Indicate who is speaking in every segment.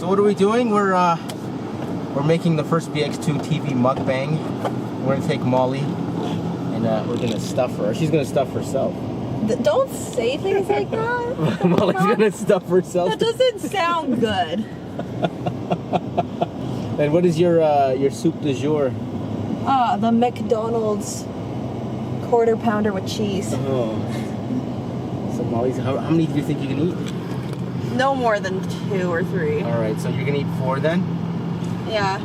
Speaker 1: what are we doing? We're making the first VX2TV mukbang. We're gonna take Molly and we're gonna stuff her. She's gonna stuff herself.
Speaker 2: Don't say things like that.
Speaker 1: Molly's gonna stuff herself.
Speaker 2: That doesn't sound good.
Speaker 1: And what is your soup du jour?
Speaker 2: The McDonald's quarter pounder with cheese.
Speaker 1: Oh. So Molly's, how many do you think you can eat?
Speaker 2: No more than 2 or 3.
Speaker 1: All right, so you're gonna eat 4 then?
Speaker 2: Yeah.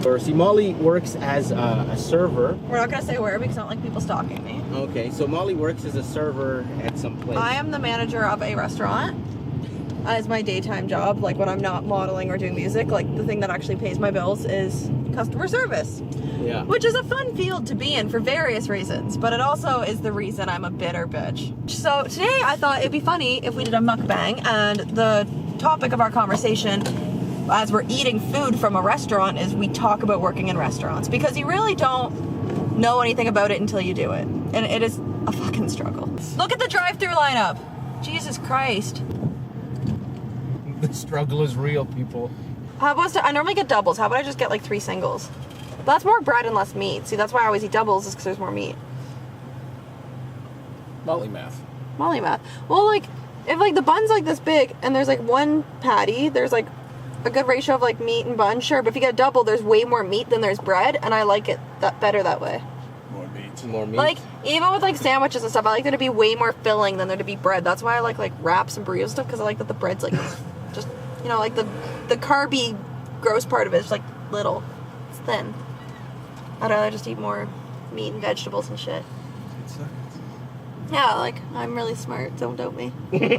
Speaker 1: Or see, Molly works as a server.
Speaker 2: We're not gonna say where because I don't like people stalking me.
Speaker 1: Okay, so Molly works as a server at some place.
Speaker 2: I am the manager of a restaurant. As my daytime job, like when I'm not modeling or doing music, like the thing that actually pays my bills is customer service.
Speaker 1: Yeah.
Speaker 2: Which is a fun field to be in for various reasons, but it also is the reason I'm a bitter bitch. So today I thought it'd be funny if we did a mukbang, and the topic of our conversation as we're eating food from a restaurant is we talk about working in restaurants, because you really don't know anything about it until you do it. And it is a fucking struggle. Look at the drive-thru lineup. Jesus Christ.
Speaker 1: The struggle is real, people.
Speaker 2: How about I normally get doubles. How about I just get like 3 singles? That's more bread and less meat. See, that's why I always eat doubles, is because there's more meat.
Speaker 1: Molly math.
Speaker 2: Molly math. Well, like, if like the bun's like this big and there's like 1 patty, there's like a good ratio of like meat and bun, sure. But if you get a double, there's way more meat than there's bread, and I like it better that way.
Speaker 1: More meat. More meat.
Speaker 2: Like, even with like sandwiches and stuff, I like there to be way more filling than there to be bread. That's why I like wraps and burrito stuff, because I like that the bread's like just, you know, like the carby gross part of it is like little. It's thin. I'd rather just eat more meat and vegetables and shit. Yeah, like, I'm really smart. Don't doubt me.
Speaker 3: Hi, this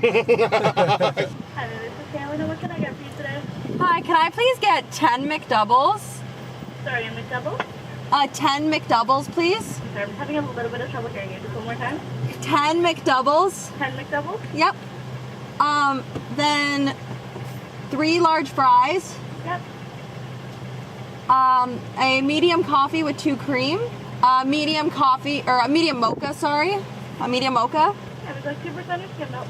Speaker 3: is Canon. What can I get for you today?
Speaker 2: Hi, can I please get 10 McDoubles?
Speaker 3: Sorry, a McDouble?
Speaker 2: 10 McDoubles, please.
Speaker 3: Sorry, I'm having a little bit of trouble hearing you. Just one more time.
Speaker 2: 10 McDoubles.
Speaker 3: 10 McDoubles?
Speaker 2: Yep. Then 3 large fries.
Speaker 3: Yep.
Speaker 2: A medium coffee with 2 cream. Medium coffee, or a medium mocha, sorry. A medium mocha.
Speaker 3: Yeah, was like 2% or skim milk?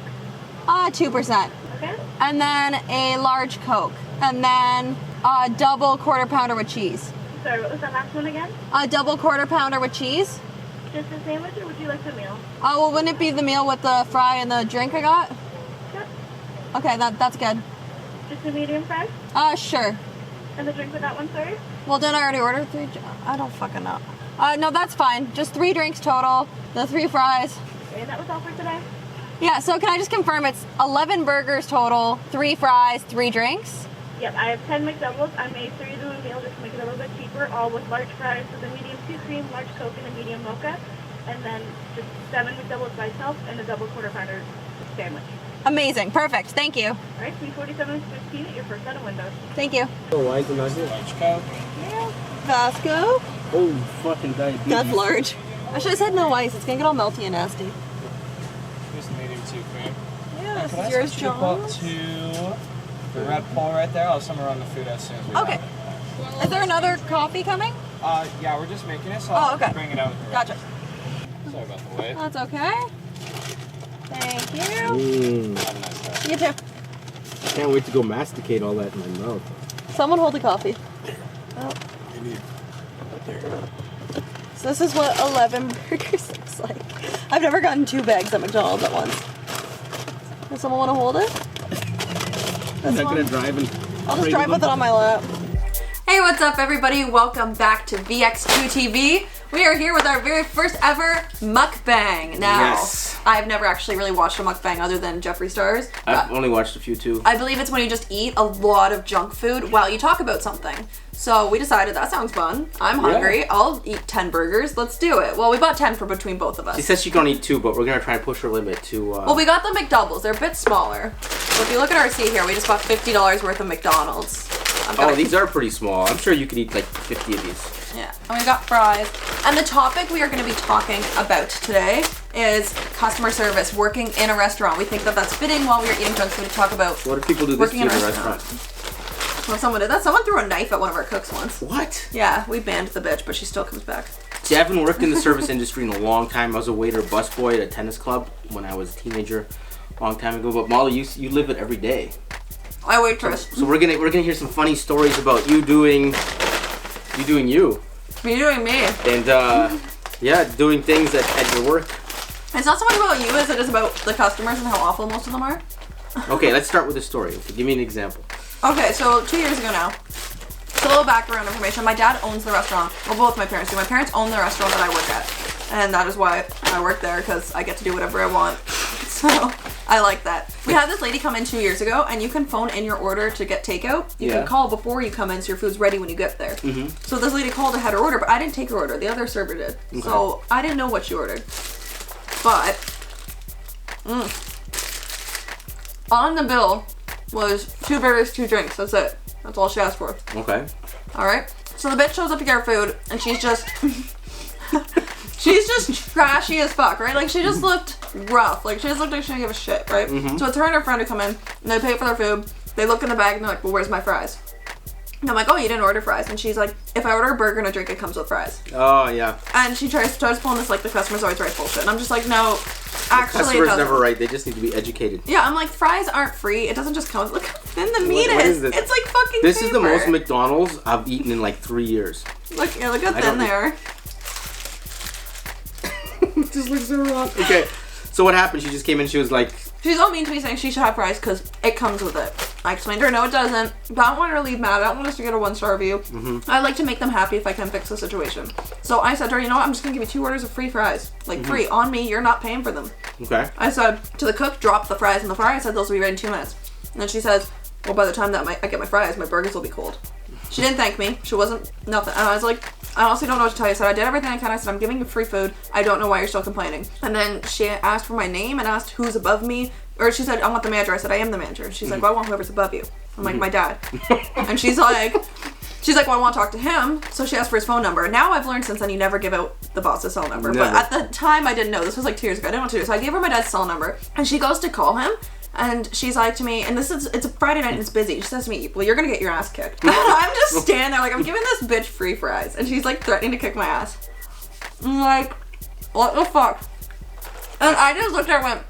Speaker 2: 2%.
Speaker 3: Okay.
Speaker 2: And then a large Coke. And then a double quarter pounder with cheese.
Speaker 3: Sorry, what was that last one again?
Speaker 2: A double quarter pounder with cheese.
Speaker 3: Just a sandwich, or would you like the meal?
Speaker 2: Well, wouldn't it be the meal with the fry and the drink I got?
Speaker 3: Yep.
Speaker 2: Okay, that's good.
Speaker 3: Just a medium fry?
Speaker 2: Sure.
Speaker 3: And the drink with that one, sorry?
Speaker 2: Well, didn't I already order 3? I don't fucking know. No, that's fine. Just 3 drinks total. The 3 fries.
Speaker 3: Okay, and that was all for today?
Speaker 2: Yeah, so can I just confirm it's 11 burgers total, 3 fries, 3 drinks?
Speaker 3: Yep, I have 10 McDoubles. I made 3 to a meal just to make it a little bit cheaper, all with large fries with a medium 2 cream, large Coke, and a medium mocha. And then just 7 McDoubles by itself and a double quarter pounder sandwich.
Speaker 2: Amazing. Perfect. Thank you.
Speaker 3: All right, $347.15 at your first set of windows.
Speaker 2: Thank you.
Speaker 1: Oh, why is it not here? Large Coke.
Speaker 2: Yeah. Vasko?
Speaker 1: Oh, fucking diabetes.
Speaker 2: That's large. I should have said no ice. It's going to get all melty and nasty.
Speaker 4: Here's the medium 2 cream.
Speaker 2: Yeah, this
Speaker 4: Can
Speaker 2: is
Speaker 4: I
Speaker 2: yours,
Speaker 4: switch you up
Speaker 2: John.
Speaker 4: to the red pole right there? I'll send around the food as soon as we
Speaker 2: Okay.
Speaker 4: have it.
Speaker 2: Is there another coffee coming?
Speaker 4: Yeah, we're just making it, so
Speaker 2: Oh,
Speaker 4: I'll
Speaker 2: okay.
Speaker 4: bring it out.
Speaker 2: Gotcha.
Speaker 4: Sorry about the wait.
Speaker 2: That's okay. Thank you.
Speaker 4: Have a nice day.
Speaker 2: You too.
Speaker 1: Can't wait to go masticate all that in my mouth.
Speaker 2: Someone hold the coffee. Oh. So this is what 11 burgers looks like. I've never gotten 2 bags at McDonald's at once. Does someone want to hold it?
Speaker 1: I'm not gonna drive and.
Speaker 2: I'll just drive with it on my lap. Hey, what's up, everybody? Welcome back to VX2TV. We are here with our very first ever mukbang. Now,
Speaker 1: Yes.
Speaker 2: I've never actually really watched a mukbang other than Jeffree Star's.
Speaker 1: I've only watched a few too.
Speaker 2: I believe it's when you just eat a lot of junk food while you talk about something. So we decided that sounds fun. I'm hungry. I'll eat 10 burgers. Let's do it. Well, we bought 10 for between both of us.
Speaker 1: She says she can only eat 2, but we're gonna try and push her limit to.
Speaker 2: Well, we got the McDoubles. They're a bit smaller. So if you look at our receipt here, we just bought $50 worth of McDonald's.
Speaker 1: Oh, these are pretty small. I'm sure you could eat like 50 of these.
Speaker 2: Yeah, and we got fries. And the topic we are going to be talking about today is customer service, working in a restaurant. We think that that's fitting while we are eating junk food to talk about
Speaker 1: What if people do this
Speaker 2: working
Speaker 1: to you
Speaker 2: in
Speaker 1: in
Speaker 2: a
Speaker 1: a
Speaker 2: restaurant.
Speaker 1: restaurant?
Speaker 2: Well, someone did that. Someone threw a knife at one of our cooks once.
Speaker 1: What?
Speaker 2: Yeah, we banned the bitch, but she still comes back.
Speaker 1: See, I haven't worked in the service industry in a long time. I was a waiter, busboy at a tennis club when I was a teenager, a long time ago. But Molly, you live it every day.
Speaker 2: I waitress.
Speaker 1: So we're gonna hear some funny stories about you doing you.
Speaker 2: You're doing me.
Speaker 1: And yeah, doing things at your work.
Speaker 2: It's not so much about you as it is about the customers and how awful most of them are.
Speaker 1: Okay, let's start with a story. Okay, give me an example.
Speaker 2: Okay, so 2 years ago now. So a little background information. My dad owns the restaurant. Well, both my parents do. My parents own the restaurant that I work at. And that is why I work there, because I get to do whatever I want. So I like that. We had this lady come in 2 years ago, and you can phone in your order to get takeout. You can call before you come in so your food's ready when you get there. So this lady called and had her order, but I didn't take her order. The other server did. Okay. So I didn't know what she ordered. But on the bill was 2 burgers, 2 drinks. That's it. That's all she asked for.
Speaker 1: Okay.
Speaker 2: Alright. So the bitch shows up to get her food, and she's just... she's just trashy as fuck, right? Like, she just looked rough. Like, she just looked like she didn't give a shit, right? So it's her and her friend who come in, and they pay for their food. They look in the bag, and they're like, well, where's my fries? And I'm like, oh, you didn't order fries. And she's like, if I order a burger and a drink, it comes with fries.
Speaker 1: Oh, yeah.
Speaker 2: And she starts pulling this, like, the customer's always right bullshit. And I'm just like, no, actually,
Speaker 1: the customer's never right. They just need to be educated.
Speaker 2: Yeah, I'm like, fries aren't free. It doesn't just come with, look how thin the meat is. It's like fucking
Speaker 1: This
Speaker 2: paper.
Speaker 1: is the most McDonald's I've eaten in like 3 years.
Speaker 2: Look, yeah, look how thin they are.
Speaker 1: It just looks so wrong. Okay, so what happened? She just came in, she was like...
Speaker 2: She's all mean to me saying she should have fries because it comes with it. I explained to her, no it doesn't. But I don't want her to leave mad. I don't want us to get a 1-star review. I like to make them happy if I can fix the situation. So I said to her, you know what, I'm just going to give you 2 orders of free fries. Like free, on me, you're not paying for them.
Speaker 1: Okay.
Speaker 2: I said to the cook, drop the fries in the fryer. I said those will be ready in 2 minutes. And then she says, well, by the time that I get my fries, my burgers will be cold. She didn't thank me. She wasn't nothing. And I was like, I honestly don't know what to tell you. I said, I did everything I can. I said, I'm giving you free food. I don't know why you're still complaining. And then she asked for my name and asked who's above me. Or she said, I want the manager. I said, I am the manager. She's like, well, I want whoever's above you. I'm like, my dad. And she's like, well, I want to talk to him. So she asked for his phone number. Now I've learned since then you never give out the boss's cell number.
Speaker 1: Never.
Speaker 2: But at the time I didn't know. This was like 2 years ago. I didn't know what to do. So I gave her my dad's cell number. And she goes to call him. And she's like to me, and it's a Friday night and it's busy. She says to me, well, you're going to get your ass kicked. And I'm just standing there like, I'm giving this bitch free fries. And she's like threatening to kick my ass. I'm like, what the fuck? And I just looked at her and went,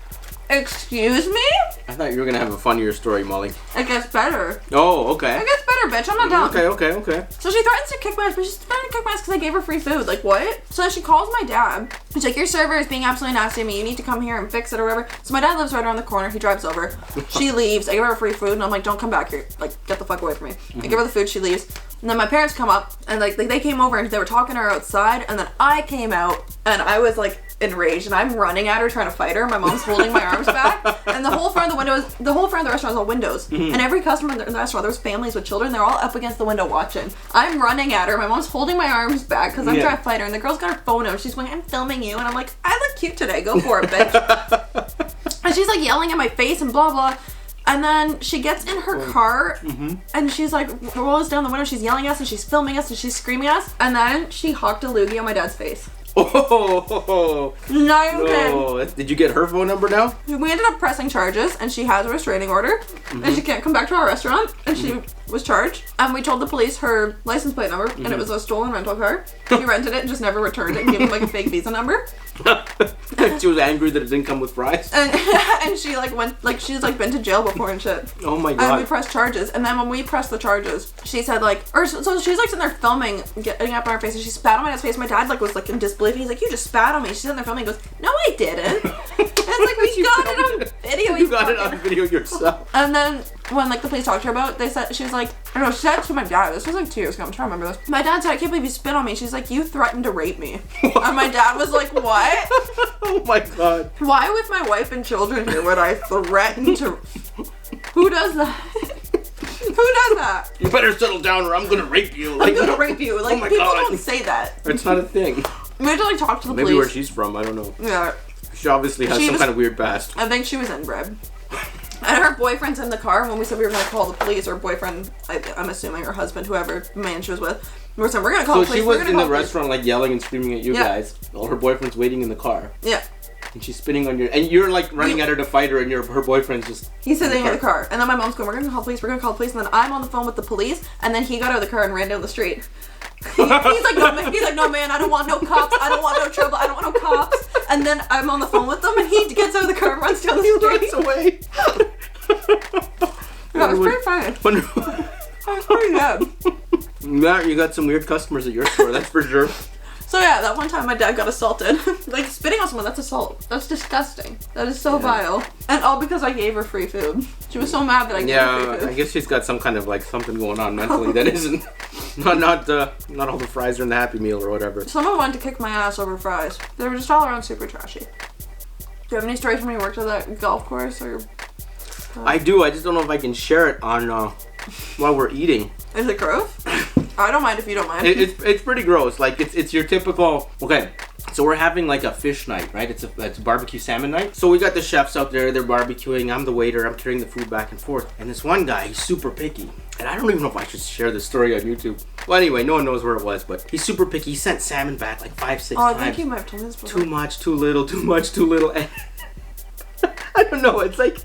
Speaker 2: excuse me?
Speaker 1: I thought you were gonna have a funnier story, Molly.
Speaker 2: It gets better.
Speaker 1: Oh, okay.
Speaker 2: It gets better, bitch. I'm not done.
Speaker 1: Okay.
Speaker 2: So she threatens to kick my ass, but she's threatening to kick my ass because I gave her free food. Like, what? So then she calls my dad. She's like, your server is being absolutely nasty to me. You need to come here and fix it or whatever. So my dad lives right around the corner. He drives over. She leaves. I give her free food, and I'm like, don't come back here. Like, get the fuck away from me. I give her the food. She leaves. And then my parents come up, and like they came over, and they were talking to her outside, and then I came out, and I was like enraged, and I'm running at her trying to fight her. My mom's holding my arms back, and the whole front of the restaurant is all windows, and every customer in the restaurant, there's families with children, they're all up against the window watching. I'm running at her. My mom's holding my arms back because I'm trying to fight her, and the girl's got her phone out. She's going, I'm filming you, and I'm like, I look cute today. Go for it, bitch. And she's like yelling at my face and blah blah. And then she gets in her car, and she's like, rolls down the window, she's yelling at us, and she's filming us, and she's screaming at us, and then she hawked a loogie on my dad's face.
Speaker 1: Oh,
Speaker 2: No.
Speaker 1: Did you get her phone number now?
Speaker 2: We ended up pressing charges, and she has a restraining order, and she can't come back to our restaurant, and she was charged. And we told the police her license plate number, and it was a stolen rental car. She rented it and just never returned it and gave him like a fake visa number.
Speaker 1: She was angry that it didn't come with fries.
Speaker 2: And she like went, like she's like been to jail before and shit.
Speaker 1: Oh my god.
Speaker 2: And we pressed charges, and then when we pressed the charges, she said like, so she's like sitting there filming, getting up on her face, and she spat on my dad's face. My dad like was like in disbelief. He's like, you just spat on me. She's sitting there filming. He goes, no, I didn't. And it's like, we got it on video.
Speaker 1: You got it on video yourself.
Speaker 2: And then when like the police talked to her about it, they said, she was like, I don't know, she said to my dad, this was like 2 years ago, I'm trying to remember this. My dad said, I can't believe you spit on me. She's like, you threatened to rape me. And my dad was like, what?
Speaker 1: Oh my god.
Speaker 2: Why with my wife and children here would I threaten to... Who does that? Who does that?
Speaker 1: You better settle down or I'm gonna rape you.
Speaker 2: Like, I'm gonna rape you. Like,
Speaker 1: oh my
Speaker 2: people
Speaker 1: god.
Speaker 2: don't say that.
Speaker 1: It's not a thing.
Speaker 2: We had to like talk to the police.
Speaker 1: Maybe where she's from, I don't know.
Speaker 2: Yeah.
Speaker 1: She obviously has some kind of weird past.
Speaker 2: I think she was inbred. And her boyfriend's in the car. When we said we were going to call the police, or boyfriend, I'm assuming her husband, whoever man she was with, we were saying, we're going to call the police.
Speaker 1: So she was in the restaurant like yelling and screaming at you guys while her boyfriend's waiting in the car.
Speaker 2: Yeah.
Speaker 1: And she's spitting on your... And you're like running at her to fight her, and her boyfriend's just...
Speaker 2: He's sitting in the car. And then my mom's going, we're going to call the police, we're going to call the police. And then I'm on the phone with the police. And then he got out of the car and ran down the street. He's like, no man, I don't want no cops. I don't want no trouble. I don't want no cops. And then I'm on the phone with them, and he gets out of the car and runs down the street.
Speaker 1: He runs away.
Speaker 2: Yeah, it's pretty funny. It's pretty good.
Speaker 1: Matt, you got some weird customers at your store, that's for sure.
Speaker 2: So yeah, that one time my dad got assaulted. Like, spitting on someone, that's assault. That's disgusting. That is so vile. And all because I gave her free food. She was so mad that I gave her free food.
Speaker 1: I guess she's got some kind of like something going on mentally that isn't, not all the fries are in the Happy Meal or whatever.
Speaker 2: Someone wanted to kick my ass over fries. They were just all around super trashy. Do you have any stories from when you worked at that golf course or?
Speaker 1: I do, I just don't know if I can share it on, while we're eating.
Speaker 2: Is it gross? I don't mind if you don't mind.
Speaker 1: It's pretty gross. Like it's your typical. Okay, so we're having like a fish night, right? It's a barbecue salmon night. So we got the chefs out there. They're barbecuing. I'm the waiter. I'm carrying the food back and forth. And this one guy, he's super picky. And I don't even know if I should share this story on YouTube. Well, anyway, no one knows where it was, but he's super picky. He sent salmon back like 5-6 times.
Speaker 2: I think you might have told me this before.
Speaker 1: Too much, too little, too much, too little. And I don't know. It's like.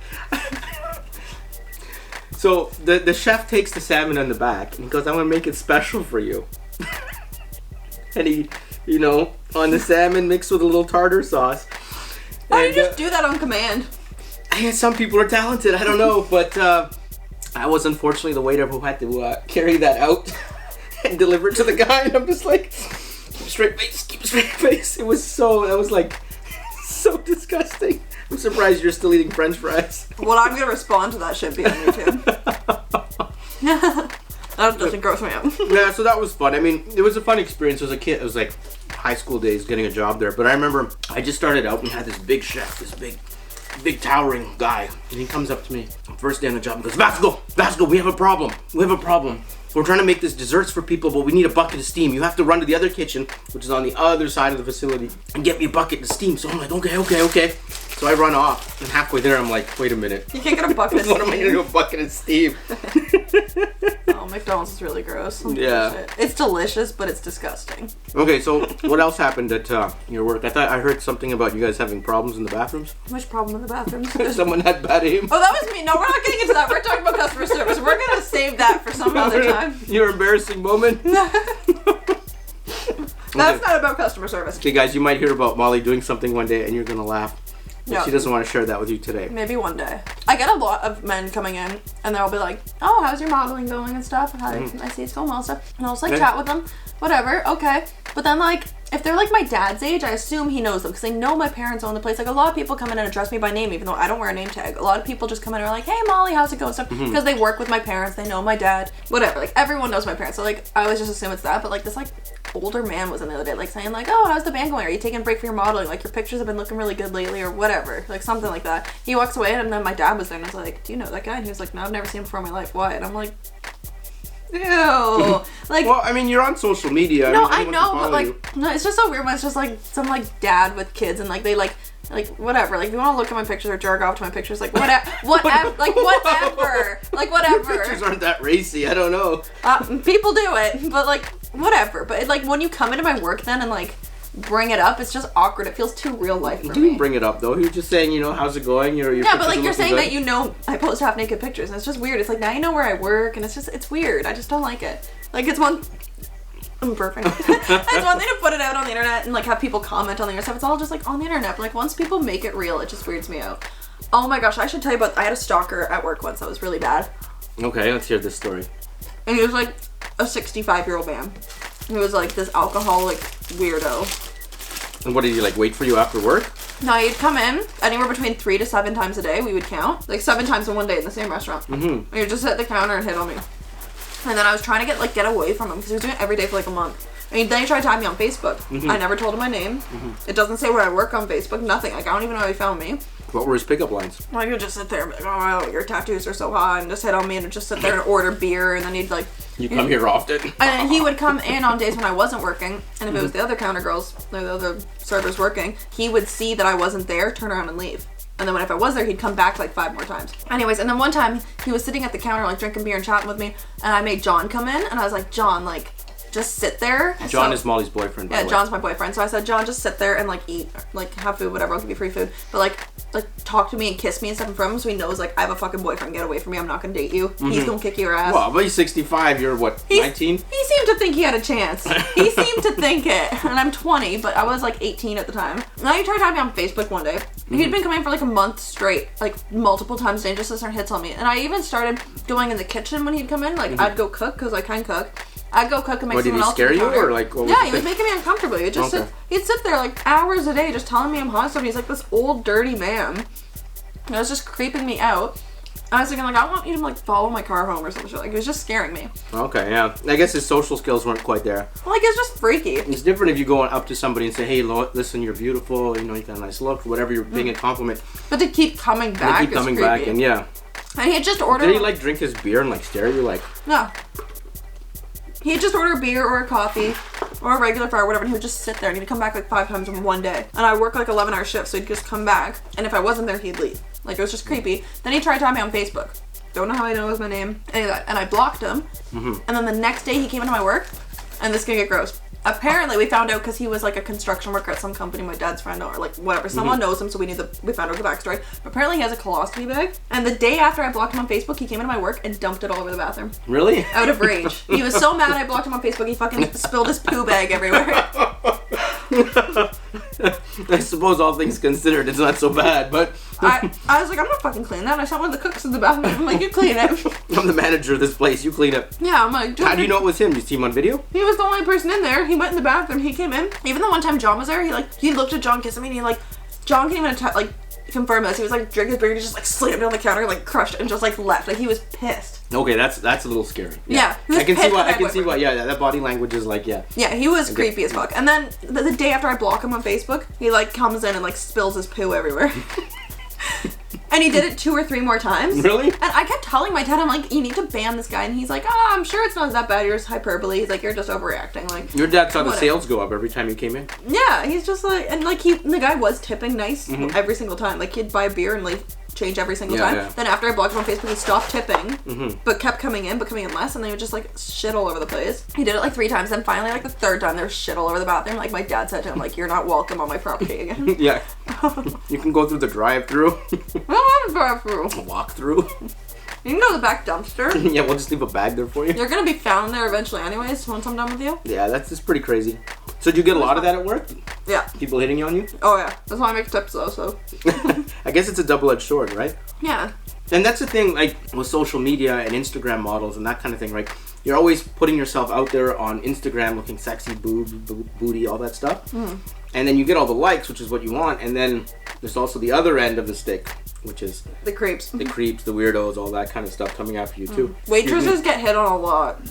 Speaker 1: So the chef takes the salmon on the back and he goes, "I'm gonna make it special for you." And he, you know, on the salmon mixed with a little tartar sauce.
Speaker 2: Why do you just do that on command?
Speaker 1: I guess some people are talented. I don't know, but I was unfortunately the waiter who had to carry that out and deliver it to the guy. And I'm just like, keep a straight face, keep a straight face. That was like so disgusting. I'm surprised you're still eating French fries.
Speaker 2: Well, I'm gonna respond to that shit being on YouTube. That doesn't gross me out.
Speaker 1: Yeah, so that was fun. I mean, it was a fun experience as a kid. It was like high school days getting a job there. But I remember I just started out and had this big chef, this big towering guy. And he comes up to me first day on the job and goes, Vasko, we have a problem. We're trying to make this desserts for people, but we need a bucket of steam. You have to run to the other kitchen, which is on the other side of the facility, and get me a bucket of steam. So I'm like, okay. So I run off, and halfway there, I'm like, wait a minute.
Speaker 2: You can't get a bucket of steam.
Speaker 1: What am I gonna do? A bucket of steam?
Speaker 2: Oh, McDonald's is really gross.
Speaker 1: Yeah.
Speaker 2: It's delicious, but it's disgusting.
Speaker 1: Okay, so what else happened at your work? I heard something about you guys having problems in the bathrooms.
Speaker 2: Which problem in the bathrooms?
Speaker 1: Someone had bad aim.
Speaker 2: Oh, that was me. No, we're not getting into that. We're talking about customer service. We're gonna save that for some other time.
Speaker 1: Your embarrassing moment.
Speaker 2: That's not about customer service.
Speaker 1: Okay, guys, you might hear about Molly doing something one day, and you're gonna laugh. But
Speaker 2: No.
Speaker 1: she doesn't want to share that with you today.
Speaker 2: Maybe one day. I get a lot of men coming in, and they'll be like, "Oh, how's your modeling going and stuff? I see it's going well and stuff." And I'll just like chat with them, whatever, okay. But then like, if they're like my dad's age, I assume he knows them because they know my parents own the place. Like a lot of people come in and address me by name, even though I don't wear a name tag. A lot of people just come in and are like, "Hey, Molly, how's it going?" Stuff because they work with my parents, they know my dad, whatever. Like everyone knows my parents, so like I always just assume it's that. But like this like older man was in the other day, like saying like, "Oh, how's the band going? Are you taking a break for your modeling? Like your pictures have been looking really good lately, or whatever." Like something like that. He walks away, and then my dad was there, and I was like, "Do you know that guy?" And he was like, "No, I've never seen him before in my life. Why?" And I'm like, ew. Like,
Speaker 1: well, I mean, you're on social media.
Speaker 2: no,
Speaker 1: I
Speaker 2: I know, but like, no, it's just so weird when it's just like some like dad with kids and like they like whatever. Like, if you want to look at my pictures or jerk off to my pictures, like whatever, like whatever.
Speaker 1: Pictures aren't that racy. I don't know.
Speaker 2: People do it, but like whatever. But like when you come into my work then and like bring it up, it's just awkward. It feels too real life for
Speaker 1: You
Speaker 2: me.
Speaker 1: didn't bring it up though. You're just saying, you know, how's it going? Your
Speaker 2: Yeah, but like
Speaker 1: pictures
Speaker 2: you're
Speaker 1: are
Speaker 2: saying
Speaker 1: looking
Speaker 2: that you know I post half naked pictures and it's just weird. It's like now you know where I work and it's weird. I just don't like it. Like it's one I'm perfect. It's one thing to put it out on the internet and like have people comment on the other stuff. It's all just like on the internet. But like once people make it real, it just weirds me out. Oh my gosh, I should tell you about I had a stalker at work once that was really bad.
Speaker 1: Okay, let's hear this story.
Speaker 2: And he was like a 65-year-old man. He was like this alcoholic weirdo.
Speaker 1: And what did he like wait for you after work?
Speaker 2: No, he'd come in anywhere between 3 to 7 times a day. We would count like 7 times in one day in the same restaurant. And he'd just sit at the counter and hit on me. And then I was trying to get away from him because he was doing it every day for like a month. And then he tried to add me on Facebook. I never told him my name. It doesn't say where I work on Facebook. Nothing. Like I don't even know how he found me.
Speaker 1: What were his pickup lines?
Speaker 2: Like he would just sit there and be like, "Oh, your tattoos are so hot," and just hit on me and just sit there and order beer. And then he'd like,
Speaker 1: You come here often.
Speaker 2: and then he would come in on days when I wasn't working, and if it was the other counter girls, or the other servers working, he would see that I wasn't there, turn around and leave. And then if I was there, he'd come back like 5 more times. Anyways, and then one time he was sitting at the counter like drinking beer and chatting with me, and I made John come in, and I was like, "John, like just sit there."
Speaker 1: John is Molly's boyfriend, by the way.
Speaker 2: John's my boyfriend. So I said, "John, just sit there and like eat, like have food, whatever. I'll give you free food. But like talk to me and kiss me and stuff in front of him so he knows like I have a fucking boyfriend. Get away from me. I'm not gonna date you. He's gonna kick your ass."
Speaker 1: Well, but he's 65. You're what, 19?
Speaker 2: He seemed to think he had a chance. He seemed to think it. And I'm 20, but I was like 18 at the time. Now he tried to have me on Facebook one day. He'd been coming for like a month straight, like multiple times a day, just to start hits on me. And I even started going in the kitchen when he'd come in. Like I'd go cook because I can cook. I'd go cook and make someone else.
Speaker 1: Did he scare you or like? What was
Speaker 2: yeah, he was making me uncomfortable. He'd just he'd sit there like hours a day just telling me I'm hot stuff. He's like this old dirty man. And it was just creeping me out. I was thinking, like, I want you to, like, follow my car home or some shit. Like, it was just scaring me.
Speaker 1: Okay, yeah. I guess his social skills weren't quite there.
Speaker 2: Like, it's just freaky.
Speaker 1: It's different if you go up to somebody and say, hey, listen, you're beautiful, you know, you got a nice look, whatever, you're being a compliment.
Speaker 2: But to keep coming back
Speaker 1: keep coming back, and yeah.
Speaker 2: And he had just ordered...
Speaker 1: Did he, like, drink his beer and, like, stare at you, like...
Speaker 2: No. He'd just order a beer or a coffee or a regular fry or whatever, and he would just sit there, and he'd come back, like, 5 times in one day. And I work, like, 11-hour shifts, so he'd just come back, and if I wasn't there, he'd leave. Like, it was just creepy. Then he tried to add me on Facebook. Don't know how I know it was my name, any of that. And I blocked him. And then the next day he came into my work, and this is gonna get gross. Apparently we found out because he was like a construction worker at some company, my dad's friend or like whatever. Someone knows him, so we found out the backstory. But apparently he has a colostomy bag. And the day after I blocked him on Facebook, he came into my work and dumped it all over the bathroom.
Speaker 1: Really?
Speaker 2: Out of rage. He was so mad I blocked him on Facebook, he fucking spilled his poo bag everywhere.
Speaker 1: I suppose all things considered, it's not so bad, but...
Speaker 2: I was like, I'm not fucking cleaning that. I saw one of the cooks in the bathroom. I'm like, you clean it.
Speaker 1: I'm the manager of this place, you clean it.
Speaker 2: Yeah, I'm like...
Speaker 1: How do you know it was him? You see him on video?
Speaker 2: He was the only person in there. He went in the bathroom, he came in. Even the one time John was there, he looked at John kissing me, and he like... John can't even confirm this. He was like drinking his beer, and he just like slammed it on the counter, like crushed it, and just like left. Like he was pissed.
Speaker 1: Okay, that's a little scary.
Speaker 2: Yeah,
Speaker 1: I can see why. Yeah, that body language is like, yeah.
Speaker 2: Yeah, he was creepy as fuck. And then the day after I block him on Facebook, he like comes in and like spills his poo everywhere. And he did it 2 or 3 more times.
Speaker 1: Really?
Speaker 2: And I kept telling my dad, I'm like, you need to ban this guy. And he's like, oh, I'm sure it's not that bad. You're just hyperbole. He's like, you're just overreacting. Like,
Speaker 1: your dad saw the sales go up every time he came in.
Speaker 2: Yeah, he's just like, and like the guy was tipping nice every single time. Like he'd buy a beer and like change every single time. Yeah. Then after I blocked him on Facebook, he stopped tipping, but kept coming in less, and they would just like shit all over the place. He did it like 3 times, then finally like the 3rd time there was shit all over the bathroom. Like my dad said to him, like, you're not welcome on my property again.
Speaker 1: Yeah. You can go through the drive-through.
Speaker 2: I don't want to drive through.
Speaker 1: Walk through.
Speaker 2: You can go to the back dumpster.
Speaker 1: Yeah, we'll just leave a bag there for you.
Speaker 2: You're gonna be found there eventually anyways, once I'm done with you.
Speaker 1: Yeah, that's pretty crazy. So do you get a lot of that at work?
Speaker 2: Yeah.
Speaker 1: People hitting on you?
Speaker 2: Oh yeah. That's why I make tips though, so.
Speaker 1: I guess it's a double-edged sword, right?
Speaker 2: Yeah.
Speaker 1: And that's the thing, like, with social media and Instagram models and that kind of thing, right? You're always putting yourself out there on Instagram looking sexy, booty, all that stuff. And then you get all the likes, which is what you want. And then there's also the other end of the stick, which is...
Speaker 2: the creeps.
Speaker 1: The creeps, the weirdos, all that kind of stuff coming after you, too.
Speaker 2: Waitresses get hit on a lot.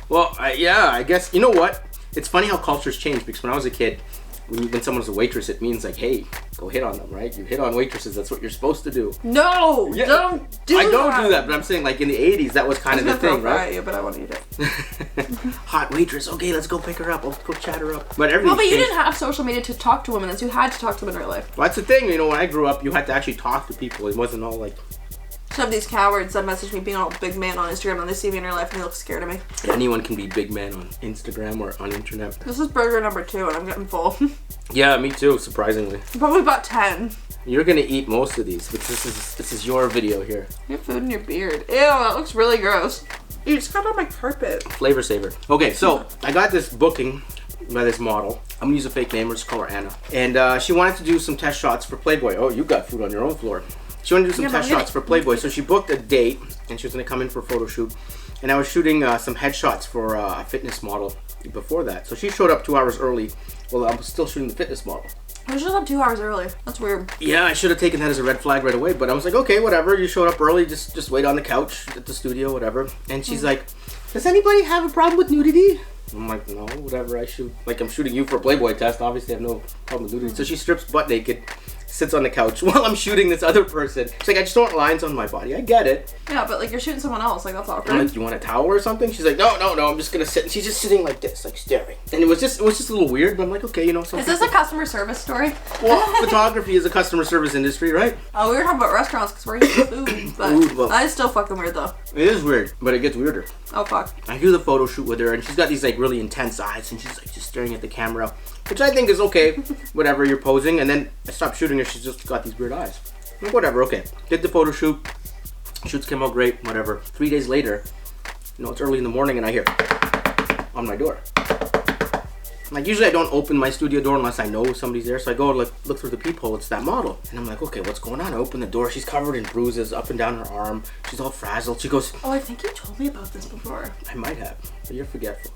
Speaker 1: Well, yeah, I guess... You know what? It's funny how cultures change, because when I was a kid, when someone's a waitress, it means like, hey, go hit on them, right? You hit on waitresses, that's what you're supposed to do.
Speaker 2: No! Yeah. Don't do that!
Speaker 1: I don't do that, but I'm saying like in the 80s, that was kind of the thing, right?
Speaker 2: Yeah, but I want to eat it.
Speaker 1: Hot waitress, okay, let's go pick her up, let's go chat her up. But
Speaker 2: you didn't have social media to talk to women, so you had to talk to them in real life.
Speaker 1: Well, that's the thing, you know, when I grew up, you had to actually talk to people. It wasn't all like...
Speaker 2: Some of these cowards that message me being all big man on Instagram and they see me in real life and they look scared of me.
Speaker 1: Anyone can be big man on Instagram or on internet.
Speaker 2: This is burger number 2 and I'm getting full.
Speaker 1: Yeah, me too, surprisingly.
Speaker 2: Probably about 10.
Speaker 1: You're gonna eat most of these, but this is your video here.
Speaker 2: Your food in your beard. Ew, that looks really gross. You just got on my carpet.
Speaker 1: Flavor saver. Okay, so I got this booking by this model. I'm gonna use a fake name, we'll just call her Anna. And she wanted to do some test shots for Playboy. Oh, you got food on your own floor. She wanted to do some test shots for Playboy, so she booked a date, and she was going to come in for a photo shoot. And I was shooting some headshots for a fitness model before that. So she showed up 2 hours early. Well, I was still shooting the fitness model.
Speaker 2: I showed up 2 hours early. That's weird.
Speaker 1: Yeah, I should have taken that as a red flag right away, but I was like, okay, whatever. You showed up early, just wait on the couch at the studio, whatever. And she's like, does anybody have a problem with nudity? I'm like, no, whatever. I'm shooting you for a Playboy test. Obviously, I have no problem with nudity. So she strips butt naked, sits on the couch while I'm shooting this other person. She's like, I just don't want lines on my body. I get it.
Speaker 2: Yeah, but like you're shooting someone else. Like that's awkward.
Speaker 1: I'm like, you want a towel or something? She's like, no, I'm just gonna sit. And she's just sitting like this, like staring. And it was just a little weird. But I'm like, okay, you know.
Speaker 2: Is this a customer service story?
Speaker 1: Well, photography is a customer service industry, right?
Speaker 2: Oh, we were talking about restaurants because we're eating food. But that is still fucking weird though.
Speaker 1: It is weird, but it gets weirder.
Speaker 2: Oh fuck.
Speaker 1: I do the photo shoot with her, and she's got these like really intense eyes, and she's like just staring at the camera, which I think is okay. Whatever, you're posing, and then I stopped shooting her. She's just got these weird eyes. Like, whatever, okay. Did the photo shoot. Shoots came out great. Whatever. 3 days later, you know, it's early in the morning, and I hear on my door. Like usually I don't open my studio door unless I know somebody's there. So I go look through the peephole. It's that model, and I'm like, okay, what's going on? I open the door. She's covered in bruises up and down her arm. She's all frazzled. She goes,
Speaker 2: Oh, I think you told me about this before.
Speaker 1: I might have, but you're forgetful.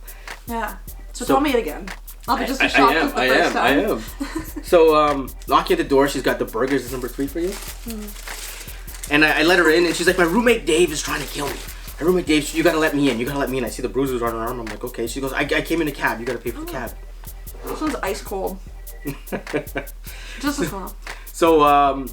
Speaker 2: Yeah. So tell me it again. I'll be just as
Speaker 1: I
Speaker 2: shocked as the first time.
Speaker 1: I am. So knocking at the door. She's got the burgers. Is number 3 for you? And I let her in, and she's like, my roommate Dave is trying to kill me. My roommate Dave, you gotta let me in. You gotta let me in. I see the bruises on her arm. I'm like, okay. She goes, I came in a cab. You gotta pay for the cab.
Speaker 2: This one's ice cold. Just as well.
Speaker 1: So,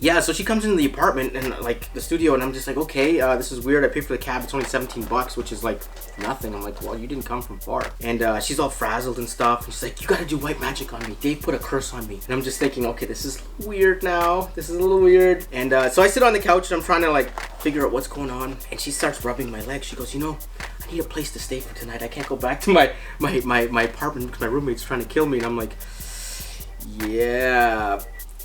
Speaker 1: yeah, so she comes into the apartment and like the studio, and I'm just like, okay, this is weird. I paid for the cab. It's only $17, which is like nothing. I'm like, well, you didn't come from far. And she's all frazzled and stuff. And she's like, you gotta do white magic on me. Dave put a curse on me. And I'm just thinking, okay, this is weird now. This is a little weird. And so I sit on the couch and I'm trying to like figure out what's going on. And she starts rubbing my leg. She goes, you know, I need a place to stay for tonight. I can't go back to my apartment because my roommate's trying to kill me. And I'm like, yeah.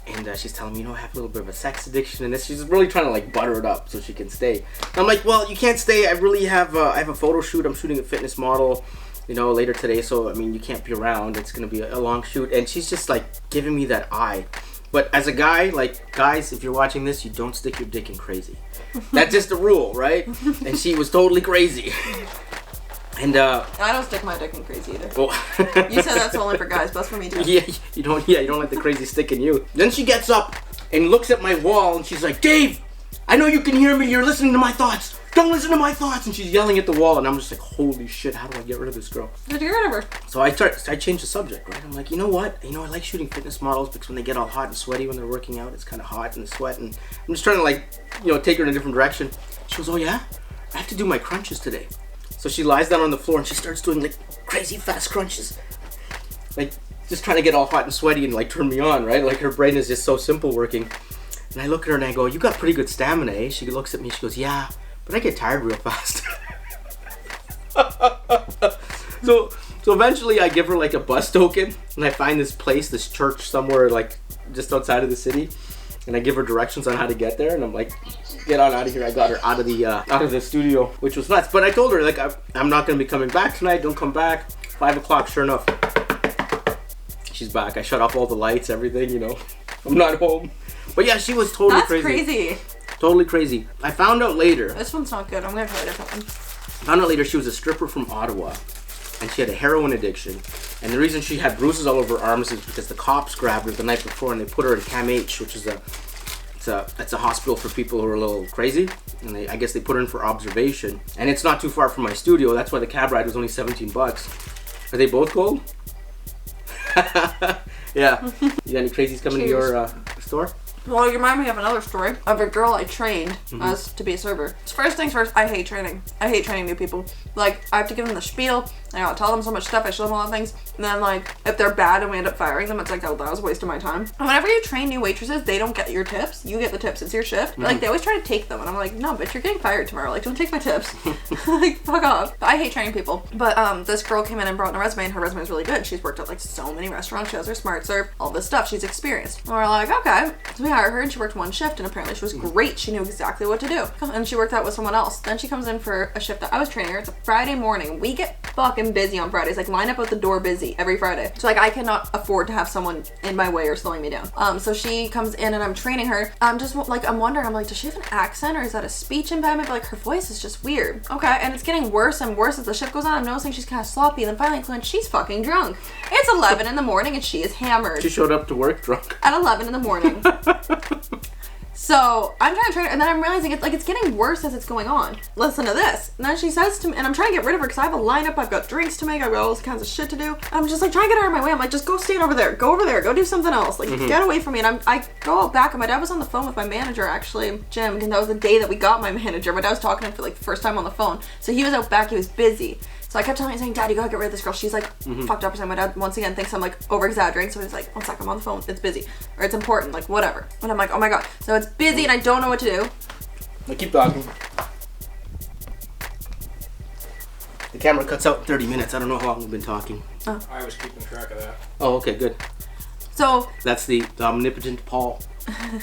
Speaker 1: And she's telling me, you know, I have a little bit of a sex addiction, and this. She's really trying to like butter it up so she can stay. And I'm like, well, you can't stay. I really have I have a photo shoot. I'm shooting a fitness model, you know, later today. So I mean, you can't be around. It's gonna be a long shoot. And she's just like giving me that eye. But as a guy, like guys, if you're watching this, you don't stick your dick in crazy. That's just the rule, right? And she was totally crazy. And
Speaker 2: I don't stick my dick in crazy either.
Speaker 1: Well,
Speaker 2: You said that's only for guys, but that's for me too.
Speaker 1: Yeah, you don't let the crazy stick in you. Then she gets up and looks at my wall and she's like, Dave, I know you can hear me. You're listening to my thoughts. Don't listen to my thoughts. And she's yelling at the wall, and I'm just like, holy shit, how do I get rid of this girl?
Speaker 2: Did you get rid of her?
Speaker 1: So I changed the subject, right? I'm like, you know what? You know, I like shooting fitness models because when they get all hot and sweaty when they're working out, it's kind of hot and sweat. And I'm just trying to like, you know, take her in a different direction. She goes, oh yeah? I have to do my crunches today. So she lies down on the floor and she starts doing like crazy fast crunches. Like just trying to get all hot and sweaty and like turn me on, right? Like her brain is just so simple working. And I look at her and I go, you got pretty good stamina, eh? She looks at me, she goes, yeah, but I get tired real fast. So eventually I give her like a bus token and I find this place, this church somewhere like just outside of the city. And I give her directions on how to get there, and I'm like, get on out of here. I got her out of the studio, which was nuts. But I told her, like, I'm not going to be coming back tonight. Don't come back. 5 o'clock, sure enough. She's back. I shut off all the lights, everything, you know. I'm not home. But yeah, she was totally
Speaker 2: That's crazy.
Speaker 1: Totally crazy. I found out later.
Speaker 2: This one's not good. I'm going to try a different one.
Speaker 1: I found out later she was a stripper from Ottawa. And she had a heroin addiction. And the reason she had bruises all over her arms is because the cops grabbed her the night before and they put her in Cam H, which is it's a hospital for people who are a little crazy. And I guess they put her in for observation. And it's not too far from my studio. That's why the cab ride was only $17. Are they both cold? Yeah. You got any crazies coming to your store?
Speaker 2: Well, you remind me of another story of a girl I trained as to be a server. First things first, I hate training. I hate training new people. Like, I have to give them the spiel, I gotta tell them so much stuff, I show them a lot of things, and then like, if they're bad and we end up firing them, it's like, oh, that was a waste of my time. And whenever you train new waitresses, they don't get your tips. You get the tips, it's your shift. Like, they always try to take them, and I'm like, no, bitch, you're getting fired tomorrow. Like, don't take my tips. Like, fuck off. But I hate training people. But this girl came in and brought in a resume, and her resume is really good. She's worked at like so many restaurants. She has her smart serve, all this stuff. She's experienced. And we're like, okay. So we hired her, and she worked one shift, and apparently she was great. She knew exactly what to do. And she worked out with someone else. Then she comes in for a shift that I was training her. It's a Friday morning. We get fucking busy on Fridays. Like, line up out the door busy every Friday. So like, I cannot afford to have someone in my way or slowing me down. So she comes in and I'm training her. I'm just like, I'm wondering, I'm like, does she have an accent or is that a speech impediment? But like, her voice is just weird. Okay, and it's getting worse and worse as the shift goes on. I'm noticing she's kind of sloppy. And then finally, Clint, she's fucking drunk. It's 11 in the morning and she is hammered.
Speaker 1: She showed up to work drunk.
Speaker 2: At 11 in the morning. So I'm trying to train her, and then I'm realizing it's getting worse as it's going on. Listen to this. And then she says to me, and I'm trying to get rid of her because I have a lineup, I've got drinks to make, I've got all kinds of shit to do. I'm just like trying to get her out of my way. I'm like, just go stand over there, go do something else. Like, get away from me. And I go out back, and my dad was on the phone with my manager, actually, Jim, and that was the day that we got my manager. My dad was talking to him for like the first time on the phone. So he was out back, he was busy. So I kept telling him, saying, Dad, you gotta get rid of this girl. She's like fucked up or something. My dad once again thinks I'm like over exaggerating. So he's like, 1 sec, I'm on the phone. It's busy. Or it's important, like whatever. And I'm like, oh my God. So it's busy and I don't know what to do.
Speaker 1: I keep talking. The camera cuts out in 30 minutes. I don't know how long we've been talking.
Speaker 2: Oh.
Speaker 4: I was keeping track of that.
Speaker 1: Oh, okay, good.
Speaker 2: So
Speaker 1: that's the omnipotent Paul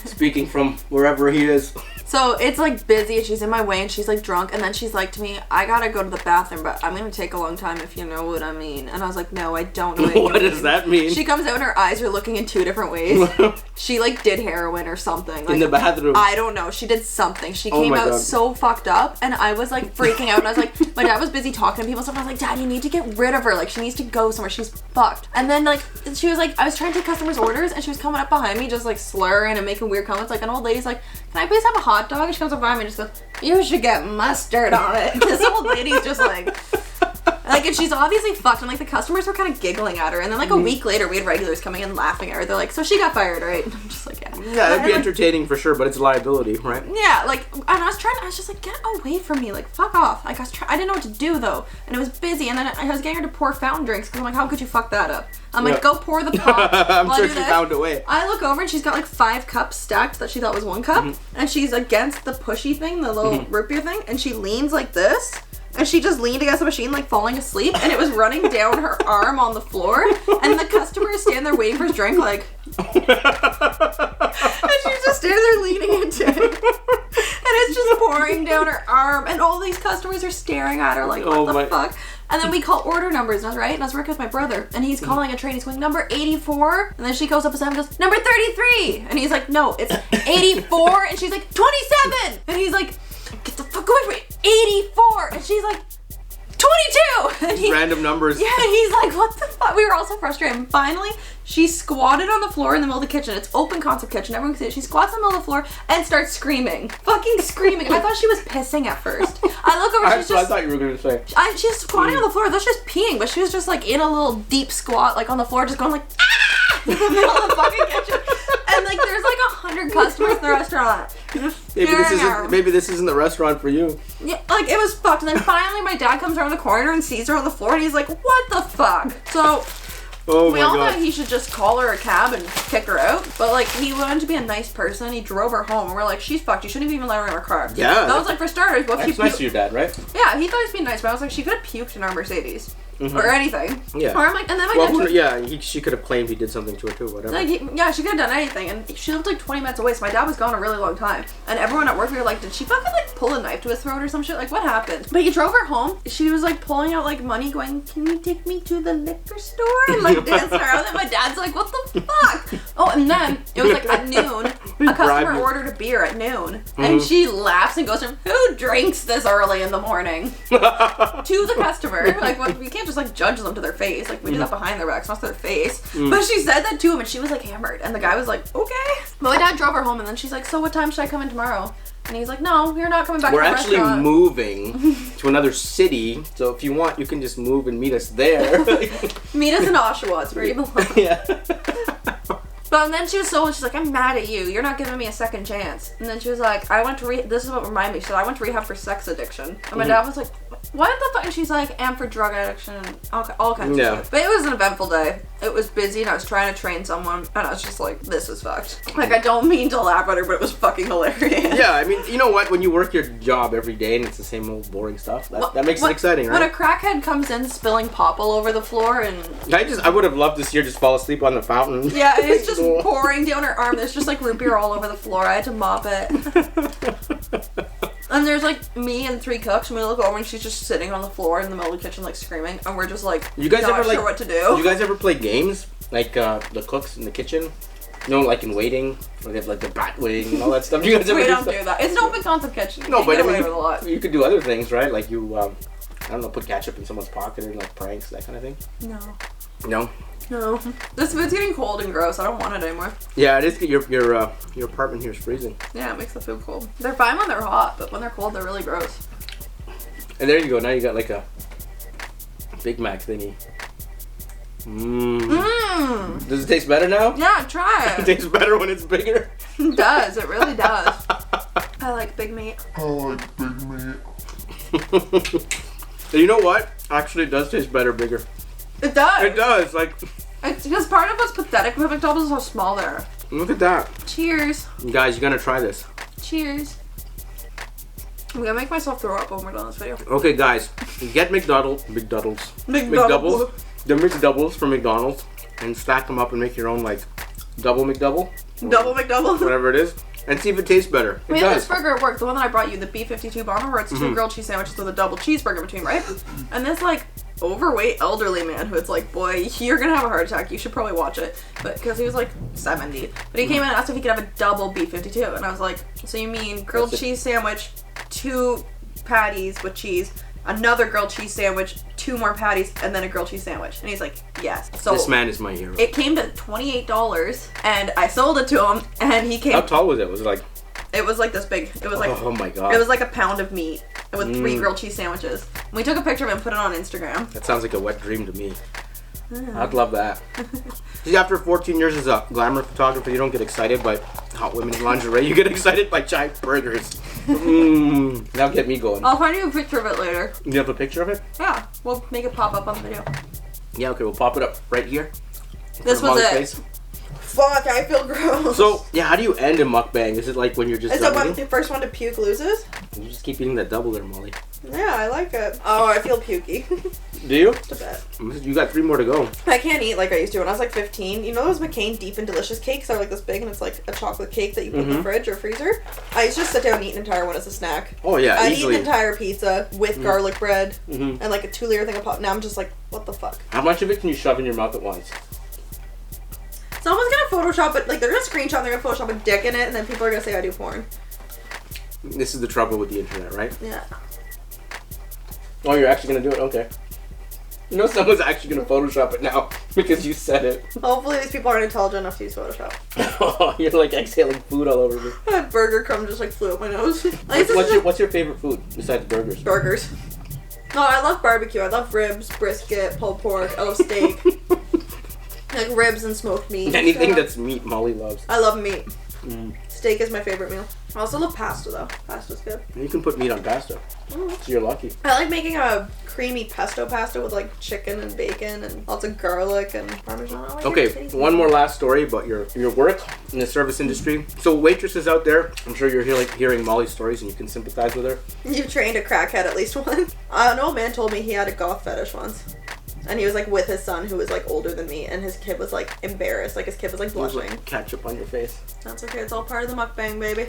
Speaker 1: speaking from wherever he is.
Speaker 2: So it's like busy and she's in my way and she's like drunk and then she's like to me, I gotta go to the bathroom, but I'm gonna take a long time if you know what I mean. And I was like, no, I don't know what you
Speaker 1: What does that mean?
Speaker 2: She comes out and her eyes are looking in 2 different ways. She like did heroin or something. Like,
Speaker 1: in the bathroom.
Speaker 2: I don't know. She did something. She
Speaker 1: Oh
Speaker 2: came
Speaker 1: my
Speaker 2: out
Speaker 1: God.
Speaker 2: so fucked up and I was like freaking out and I was like, my dad was busy talking to people and stuff. I was like, Dad, you need to get rid of her. Like she needs to go somewhere. She's fucked. And then like she was like, I was trying to take customers' orders and she was coming up behind me just like slurring and making weird comments. Like an old lady's like, can I please have a hot dog? And she comes up behind me and just goes, you should get mustard on it. This old lady's just like, and she's obviously fucked, and like the customers were kind of giggling at her, and then like a week later we had regulars coming in laughing at her. They're like, so she got fired, right? And I'm just like, yeah.
Speaker 1: Yeah, that'd be entertaining for sure, but it's liability, right?
Speaker 2: Yeah, like, and I was just like, get away from me, like, fuck off. Like, I didn't know what to do though, and it was busy, and then I was getting her to pour fountain drinks, because I'm like, how could you fuck that up? I'm like, go pour the pot.
Speaker 1: I'm
Speaker 2: while I
Speaker 1: sure
Speaker 2: do
Speaker 1: she
Speaker 2: this.
Speaker 1: found a way.
Speaker 2: I look over and she's got like 5 cups stacked that she thought was 1 cup, and she's against the pushy thing, the little root beer thing, and she leans like this. And she just leaned against the machine like falling asleep and it was running down her arm on the floor and the customer is standing there waiting for his drink like and she's just standing there leaning into it and it's just pouring down her arm and all these customers are staring at her like what the fuck. And then we call order numbers and I was right and I was working with my brother and he's calling a train, he's going number 84 and then she goes up beside him and goes number 33 and he's like no it's 84 and she's like 27 and he's like get the fuck away from me. 84 and she's like 22 and he,
Speaker 1: random numbers.
Speaker 2: Yeah, and he's like what the fuck. We were all so frustrated and finally she squatted on the floor in the middle of the kitchen. It's open concept kitchen, everyone can see it. She squats in the middle of the floor and starts screaming, fucking screaming. I thought she was pissing at first. I look over,
Speaker 1: I thought you were gonna say
Speaker 2: she's squatting on the floor. I thought she was peeing, but she was just like in a little deep squat like on the floor just going like ah in the middle of the fucking kitchen. And like there's like 100 customers in the restaurant.
Speaker 1: Maybe this isn't the restaurant for you.
Speaker 2: Yeah, like it was fucked. And then finally my dad comes around the corner and sees her on the floor and he's like, what the fuck? So we all thought he should just call her a cab and kick her out. But like he wanted to be a nice person. He drove her home and we're like, she's fucked. You shouldn't even let her in her car.
Speaker 1: Yeah.
Speaker 2: That was like for starters. What
Speaker 1: That's nice of your dad, right?
Speaker 2: Yeah, he thought he was being nice, but I was like, she could have puked in our Mercedes. Or anything.
Speaker 1: Yeah.
Speaker 2: Or I'm like, and then my dad
Speaker 1: she could have claimed he did something to her too, whatever.
Speaker 2: like, yeah, she could have done anything, and she lived like 20 minutes away, so my dad was gone a really long time. And everyone at work, we were like, did she fucking like pull a knife to his throat or some shit? Like, what happened? But he drove her home. She was like pulling out like money, going, can you take me to the liquor store? And like dancing around, and my dad's like, what the fuck? Oh, and then it was like at noon, a customer ordered a beer at noon, and she laughs and goes, who drinks this early in the morning? To the customer. Like, what, we can't just like judge them to their face. Like, we do that behind their backs, not to their face. But she said that to him and she was like hammered and the guy was like, okay. But my dad drove her home and then she's like, so what time should I come in tomorrow? And he's like, no, you're not coming back to the
Speaker 1: actually
Speaker 2: restaurant.
Speaker 1: moving to another city, so if you want you can just move and meet us there.
Speaker 2: Meet us in Oshawa, it's where you belong.
Speaker 1: Yeah.
Speaker 2: But then she was she's like, I'm mad at you. You're not giving me a second chance. And then she was like, I went to this is what reminded me. She said, I went to rehab for sex addiction. And my dad was like, what the fuck? And she's like, and for drug addiction and all kinds of shit. But it was an eventful day. It was busy and I was trying to train someone and I was just like, this is fucked. Like, I don't mean to laugh at her, but it was fucking hilarious.
Speaker 1: Yeah, I mean, you know what? When you work your job every day and it's the same old boring stuff, that makes it exciting, right?
Speaker 2: When a crackhead comes in spilling pop all over the floor and...
Speaker 1: I would have loved to see her just fall asleep on the fountain.
Speaker 2: Yeah, it's just pouring down her arm. There's just like root beer all over the floor. I had to mop it. And there's like me and 3 cooks and we look over and she's just sitting on the floor in the middle of the kitchen like screaming and we're just like
Speaker 1: you guys
Speaker 2: not
Speaker 1: ever,
Speaker 2: sure what to do.
Speaker 1: You guys ever play games? Like the cooks in the kitchen? You know, like in Waiting, where they have like the bat wing and all that stuff. You guys ever
Speaker 2: We don't do that. It's an open concept kitchen.
Speaker 1: No, but I mean,
Speaker 2: with a lot.
Speaker 1: you could do other things, right? Like you, I don't know, put ketchup in someone's pocket and like pranks, that kind of thing.
Speaker 2: No.
Speaker 1: No?
Speaker 2: No. This food's getting cold and gross. I don't want it anymore.
Speaker 1: Yeah, it is. Your apartment here is freezing.
Speaker 2: Yeah, it makes the food cold. They're fine when they're hot, but when they're cold, they're really gross.
Speaker 1: And there you go. Now you got like a Big Mac thingy. Mmm. Does it taste better now?
Speaker 2: Yeah, try
Speaker 1: It
Speaker 2: it.
Speaker 1: tastes better when it's bigger.
Speaker 2: It does. It really does. I like big meat.
Speaker 1: You know what? Actually, it does taste better bigger.
Speaker 2: It does.
Speaker 1: It does. Like,
Speaker 2: It's because part of what's pathetic with McDoubles is how small they are.
Speaker 1: look at that.
Speaker 2: Cheers.
Speaker 1: You guys, you're gonna try this.
Speaker 2: Cheers. I'm gonna make myself throw up when we're done this video.
Speaker 1: Okay, guys, get McDoubles. The McDoubles from McDonald's and stack them up and make your own like double McDouble.
Speaker 2: Double McDouble.
Speaker 1: Whatever it is. and see if it tastes better.
Speaker 2: We had this burger at work, the one that I brought you, the B52 bomber, where it's 2 grilled cheese sandwiches with a double cheeseburger between, right? And this like overweight elderly man who it's like, boy, you're gonna have a heart attack. You should probably watch it, but because he was like 70. But he came in and asked if he could have a double B52, and I was like, so you mean grilled cheese sandwich, 2 patties with cheese, another grilled cheese sandwich, 2 more patties, and then a grilled cheese sandwich? And he's like, yes. So
Speaker 1: this man is my hero.
Speaker 2: it came to $28, and I sold it to him, and he came.
Speaker 1: How tall was it? Was it like?
Speaker 2: It was like this big. It was like,
Speaker 1: oh my god.
Speaker 2: It was like a pound of meat with 3 grilled cheese sandwiches. We took a picture of it and put it on Instagram.
Speaker 1: That sounds like a wet dream to me. I'd love that. See, after 14 years as a glamour photographer, you don't get excited by hot women in lingerie. You get excited by giant burgers. Now get me going.
Speaker 2: I'll find you a picture of it later.
Speaker 1: You have a picture of it?
Speaker 2: Yeah, we'll make it pop up on the video.
Speaker 1: Yeah, okay, we'll pop it up right here.
Speaker 2: This was it. Fuck, I feel gross.
Speaker 1: So, yeah, how do you end a mukbang? Is it like when you're just
Speaker 2: Is it when the first one to puke loses?
Speaker 1: You just keep eating that double there, Molly.
Speaker 2: Yeah, I like it. Oh, I feel pukey.
Speaker 1: Do you?
Speaker 2: Just a bit.
Speaker 1: You got 3 more to go.
Speaker 2: I can't eat like I used to when I was like 15. You know those McCain Deep and Delicious cakes that are like this big and it's like a chocolate cake that you put in the fridge or freezer? I used to just sit down and eat an entire one as a snack.
Speaker 1: Oh yeah,
Speaker 2: I'd
Speaker 1: easily.
Speaker 2: eat an entire pizza with garlic bread and like a 2-layer thing of pop. Now I'm just like, what the fuck?
Speaker 1: How much of it can you shove in your mouth at once?
Speaker 2: Someone's gonna Photoshop it, like they're gonna screenshot and they're gonna Photoshop a dick in it and then people are gonna say I do porn.
Speaker 1: This is the trouble with the internet, right?
Speaker 2: Yeah.
Speaker 1: Oh, you're actually gonna do it? Okay. You know someone's actually gonna Photoshop it now because you said it.
Speaker 2: Hopefully these people aren't intelligent enough to use Photoshop.
Speaker 1: Oh, you're like exhaling food all over me.
Speaker 2: A burger crumb just like flew up my nose.
Speaker 1: What's your favorite food besides burgers?
Speaker 2: Burgers. No, I love barbecue. I love ribs, brisket, pulled pork. I love steak. Like ribs and smoked meat.
Speaker 1: Anything that's meat, Molly loves.
Speaker 2: I love meat. Steak is my favorite meal. I also love pasta though. Pasta's good.
Speaker 1: You can put meat on pasta. So you're lucky.
Speaker 2: I like making a creamy pesto pasta with like chicken and bacon and lots of garlic and parmesan. Oh,
Speaker 1: okay, one more last story about your work in the service industry. So waitresses out there, I'm sure you're hearing Molly's stories and you can sympathize with her.
Speaker 2: You've trained a crackhead at least once. An old man told me he had a goth fetish once. And he was like with his son who was like older than me and his kid was like embarrassed. Like his kid was like blushing.
Speaker 1: Like ketchup on your face.
Speaker 2: That's okay, it's all part of the mukbang, baby.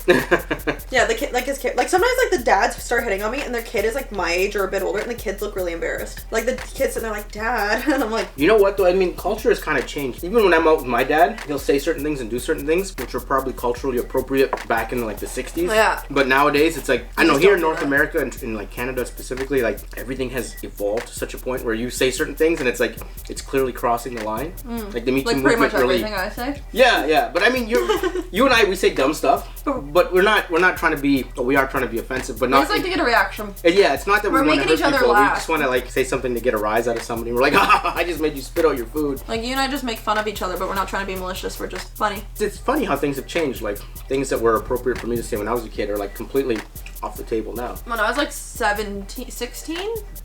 Speaker 2: Yeah, the kid, like his kid, like sometimes like the dads start hitting on me and their kid is like my age or a bit older and the kids look really embarrassed. Like the kid's sitting there like, Dad, and I'm like.
Speaker 1: You know what though, I mean culture has kind of changed. Even when I'm out with my dad, he'll say certain things and do certain things which were probably culturally appropriate back in like the 60s.
Speaker 2: Yeah.
Speaker 1: But nowadays it's like, I know here in North
Speaker 2: that.
Speaker 1: America and in like Canada specifically, like everything has evolved to such a point where you say certain things and it's like, it's clearly crossing the line. Like the Me Too
Speaker 2: like
Speaker 1: movement
Speaker 2: pretty much
Speaker 1: really.
Speaker 2: everything I say.
Speaker 1: Yeah. But I mean, you and I, we say dumb stuff, but we're not trying to be. Well, we are trying to be offensive, but
Speaker 2: We
Speaker 1: not.
Speaker 2: just like to get a reaction.
Speaker 1: Yeah, it's not that
Speaker 2: We're
Speaker 1: we want to
Speaker 2: making
Speaker 1: hurt
Speaker 2: each other
Speaker 1: people.
Speaker 2: laugh.
Speaker 1: We just want to like say something to get a rise out of somebody. We're like, I just made you spit out your food.
Speaker 2: Like you and I just make fun of each other, but we're not trying to be malicious. We're just funny.
Speaker 1: It's funny how things have changed. Like things that were appropriate for me to say when I was a kid are like completely off the table now.
Speaker 2: When I was like 16,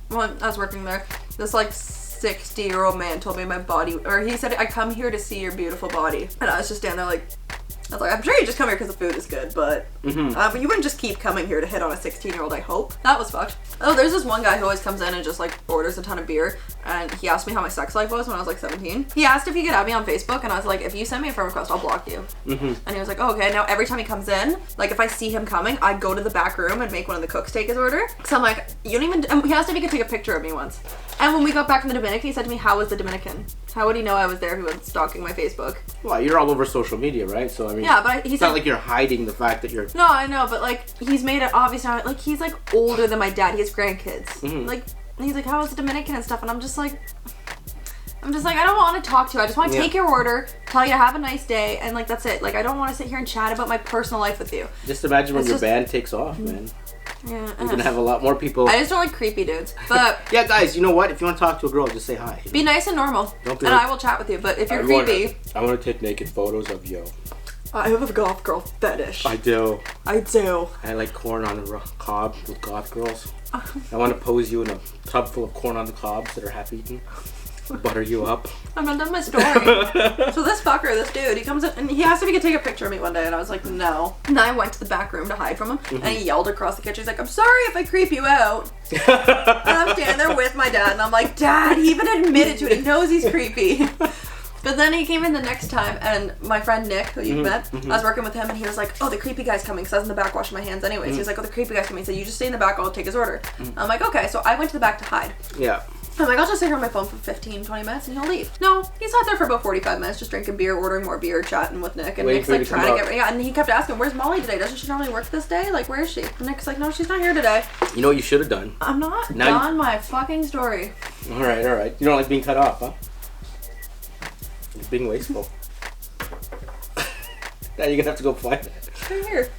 Speaker 2: when I was working there, this like 60-year-old man told me my body, or he said, I come here to see your beautiful body. And I was just standing there like, I was like, I'm sure you just come here because the food is good, but but you wouldn't just keep coming here to hit on a 16-year-old, I hope. That was fucked. Oh, there's this one guy who always comes in and just like orders a ton of beer, and he asked me how my sex life was when I was like 17. He asked if he could add me on Facebook, and I was like, if you send me a friend request, I'll block you. And he was like, oh, okay. Now every time he comes in, like if I see him coming, I go to the back room and make one of the cooks take his order. So I'm like, you don't even, he asked if he could take a picture of me once. And when we got back from the Dominican, he said to me, how was the Dominican? How would he know I was there if he was stalking my Facebook?
Speaker 1: Well, you're all over social media, right? So I mean,
Speaker 2: yeah, but he
Speaker 1: it's
Speaker 2: said,
Speaker 1: not like you're hiding the fact that you're.
Speaker 2: No, I know, but like he's made it obvious now. Like he's like older than my dad. He has grandkids. Like he's like, how was the Dominican and stuff? And I'm just like, I don't want to talk to you. I just want to take your order, tell you to have a nice day, and like that's it. Like I don't want to sit here and chat about my personal life with you.
Speaker 1: Just imagine when your band takes off, man.
Speaker 2: Yeah,
Speaker 1: You're gonna have a lot more people.
Speaker 2: I just don't like creepy dudes. But
Speaker 1: yeah, guys, you know what? If you want to talk to a girl, just say hi.
Speaker 2: Be nice and normal,
Speaker 1: Don't be
Speaker 2: and
Speaker 1: like,
Speaker 2: I will chat with you. But if you're creepy,
Speaker 1: I want to take naked photos of you.
Speaker 2: I have a goth girl fetish.
Speaker 1: I do.
Speaker 2: I do.
Speaker 1: I like corn on the cob with goth girls. I want to pose you in a tub full of corn on the cobs that are half eaten. Butter you up.
Speaker 2: I'm not done my story. So this fucker, this dude, he comes in and he asked if he could take a picture of me one day, and I was like, no. And I went to the back room to hide from him, and he yelled across the kitchen. He's like, I'm sorry if I creep you out. And I'm standing there with my dad, and I'm like, Dad, he even admitted to it. He knows he's creepy. But then he came in the next time, and my friend Nick, who you met, I was working with him, and he was like, oh, the creepy guy's coming, because I was in the back washing my hands anyways. He was like, oh, the creepy guy's coming. He said, you just stay in the back, I'll take his order. I'm like, okay. So I went to the back to hide.
Speaker 1: Yeah.
Speaker 2: I'm like, I'll just sit here on my phone for 15, 20 minutes and he'll leave. No, he sat there for about 45 minutes just drinking beer, ordering more beer, chatting with Nick. And Nick's like trying to get... Yeah, and he kept asking, where's Molly today? Doesn't she normally work this day? Like, where is she? And Nick's like, no, she's not here today.
Speaker 1: You know what you should have done?
Speaker 2: I'm not done my fucking story.
Speaker 1: Alright, alright. You don't like being cut off, huh? You're being wasteful. Now you're gonna have to go find it.
Speaker 2: Right here.